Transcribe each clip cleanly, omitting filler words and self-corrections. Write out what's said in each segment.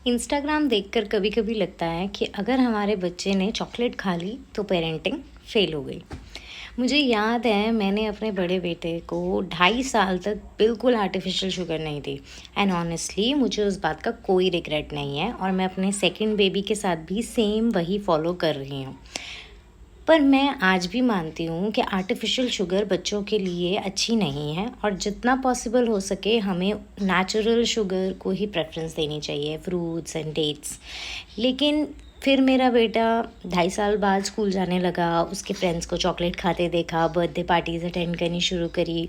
Instagram देखकर कभी कभी लगता है कि अगर हमारे बच्चे ने चॉकलेट खा ली तो पेरेंटिंग फेल हो गई। मुझे याद है मैंने अपने बड़े बेटे को 2.5 साल तक बिल्कुल आर्टिफिशियल शुगर नहीं दी। एंड ऑनेस्टली मुझे उस बात का कोई रिग्रेट नहीं है और मैं अपने सेकंड बेबी के साथ भी सेम वही फॉलो कर रही हूँ। पर मैं आज भी मानती हूँ कि आर्टिफिशियल शुगर बच्चों के लिए अच्छी नहीं है और जितना पॉसिबल हो सके हमें नेचुरल शुगर को ही प्रेफरेंस देनी चाहिए, फ्रूट्स एंड डेट्स। लेकिन फिर मेरा बेटा 2.5 साल बाद स्कूल जाने लगा, उसके फ्रेंड्स को चॉकलेट खाते देखा, बर्थडे पार्टीज़ अटेंड करनी शुरू करी,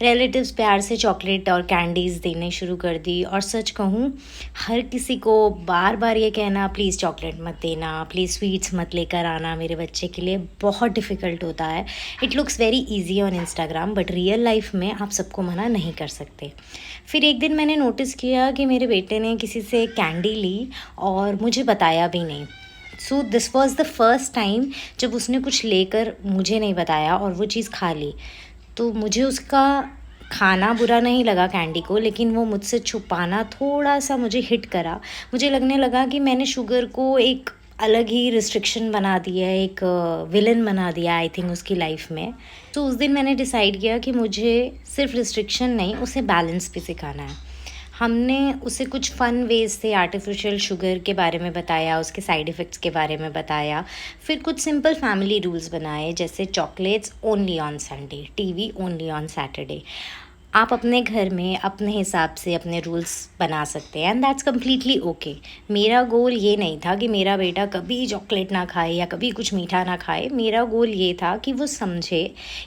रिलेटिव्स प्यार से चॉकलेट और कैंडीज़ देने शुरू कर दी। और सच कहूँ, हर किसी को बार बार ये कहना प्लीज़ चॉकलेट मत देना, प्लीज़ स्वीट्स मत लेकर आना मेरे बच्चे के लिए बहुत डिफ़िकल्ट होता है। It looks very easy on Instagram but real life में आप सबको मना नहीं कर सकते। फिर एक दिन मैंने नोटिस किया कि मेरे बेटे ने किसी से कैंडी ली और मुझे बताया भी नहीं। So this was the first time जब उसने कुछ लेकर मुझे नहीं बताया और वो चीज़ खा ली। तो मुझे उसका खाना बुरा नहीं लगा कैंडी को, लेकिन वो मुझसे छुपाना थोड़ा सा मुझे हिट करा। मुझे लगने लगा कि मैंने शुगर को एक अलग ही रिस्ट्रिक्शन बना दिया है, एक विलन बना दिया आई थिंक उसकी लाइफ में। तो उस दिन मैंने डिसाइड किया कि मुझे सिर्फ रिस्ट्रिक्शन नहीं, उसे बैलेंस भी सिखाना है। हमने उसे कुछ फ़न वेज से आर्टिफिशियल शुगर के बारे में बताया, उसके साइड इफ़ेक्ट्स के बारे में बताया। फिर कुछ सिंपल फैमिली रूल्स बनाए, जैसे chocolates only on Sunday, TV only on Saturday. आप अपने घर में अपने हिसाब से अपने रूल्स बना सकते हैं एंड दैट्स कम्प्लीटली ओके। मेरा गोल ये नहीं था कि मेरा बेटा कभी चॉकलेट ना खाए या कभी कुछ मीठा ना खाए। मेरा गोल ये था कि वो समझे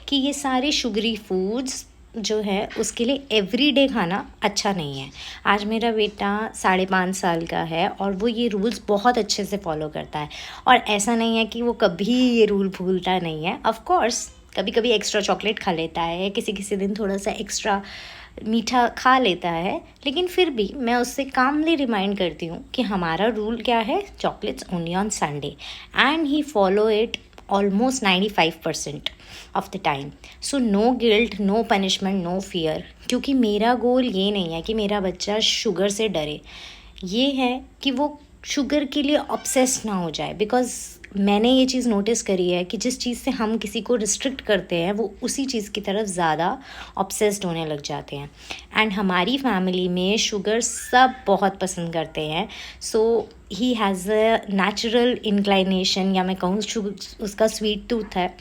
कि ये सारे शुगरी फूड्स जो है उसके लिए एवरीडे खाना अच्छा नहीं है। आज मेरा बेटा 5.5 साल का है और वो ये रूल्स बहुत अच्छे से फॉलो करता है। और ऐसा नहीं है कि वो कभी ये रूल भूलता नहीं है। ऑफ कोर्स कभी कभी एक्स्ट्रा चॉकलेट खा लेता है, किसी किसी दिन थोड़ा सा एक्स्ट्रा मीठा खा लेता है, लेकिन फिर भी मैं उससे कामली रिमाइंड करती हूँ कि हमारा रूल क्या है, chocolates only on Sunday. And he follow it almost 95% of the time. So no guilt, no punishment, no fear. क्योंकि मेरा गोल ये नहीं है कि मेरा बच्चा शुगर से डरे, ये है कि वो शुगर के लिए ऑब्सेस्ड ना हो जाए। बिकॉज मैंने ये चीज़ नोटिस करी है कि जिस चीज़ से हम किसी को रिस्ट्रिक्ट करते हैं वो उसी चीज़ की तरफ ज़्यादा ऑब्सेस्ड होने लग जाते हैं। एंड हमारी फैमिली में शुगर सब बहुत पसंद करते हैं। So he has a natural inclination, या मैं कहूँ उसका स्वीट टूथ है।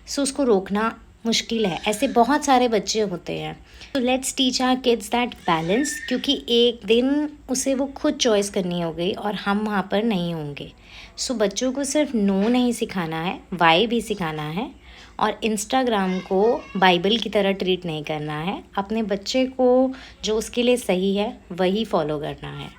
सो उसको रोकना मुश्किल है। ऐसे बहुत सारे बच्चे होते हैं। तो let's teach our kids that balance, क्योंकि एक दिन उसे वो खुद चॉइस करनी हो गई और हम वहाँ पर नहीं होंगे। सो बच्चों को सिर्फ नो नहीं सिखाना है, वाई भी सिखाना है। और इंस्टाग्राम को बाइबल की तरह ट्रीट नहीं करना है। अपने बच्चे को जो उसके लिए सही है वही फॉलो करना है।